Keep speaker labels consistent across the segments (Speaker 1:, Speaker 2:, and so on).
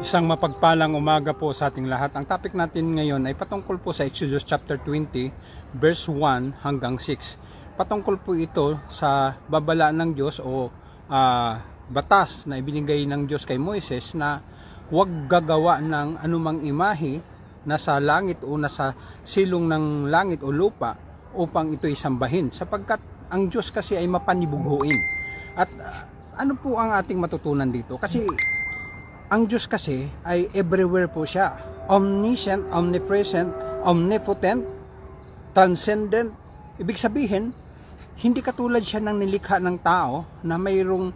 Speaker 1: Isang mapagpalang umaga po sa ating lahat. Ang topic natin ngayon ay patungkol po sa Exodus chapter 20 verse 1 hanggang 6. Patungkol po ito sa babala ng Diyos o batas na ibinigay ng Diyos kay Moises na huwag gagawa ng anumang imahe na sa langit o nasa silong ng langit o lupa upang ito'y sambahin, sapagkat ang Diyos kasi ay mapanibughuin. At ano po ang ating matutunan dito? Kasi ang Diyos kasi ay everywhere po siya. Omniscient, omnipresent, omnipotent, transcendent. Ibig sabihin, hindi katulad siya ng nilikha ng tao na mayroong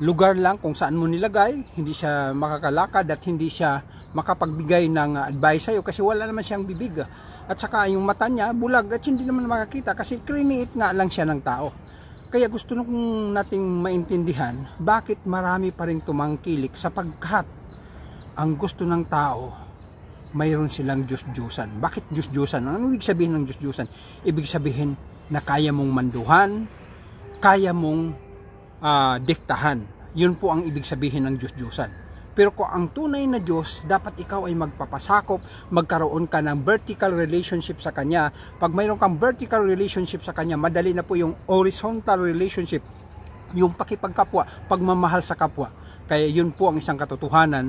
Speaker 1: lugar lang kung saan mo nilagay, hindi siya makakalakad at hindi siya makapagbigay ng advice sa'yo kasi wala naman siyang bibig. At saka yung mata niya bulag at hindi naman makakita kasi kriniit nga lang siya ng tao. Kaya gusto nung nating maintindihan bakit marami pa rin tumangkilik, sapagkat ang gusto ng tao mayroon silang Diyos-Diyosan. Bakit Diyos-Diyosan? Ano ibig sabihin ng Diyos-Diyosan? Ibig sabihin na kaya mong manduhan, kaya mong diktahan. Yun po ang ibig sabihin ng Diyos-Diyosan. Pero kung ang tunay na Diyos, dapat ikaw ay magpapasakop, magkaroon ka ng vertical relationship sa Kanya. Pag mayroon kang vertical relationship sa Kanya, madali na po yung horizontal relationship, yung pakipagkapwa, pagmamahal sa kapwa. Kaya yun po ang isang katotohanan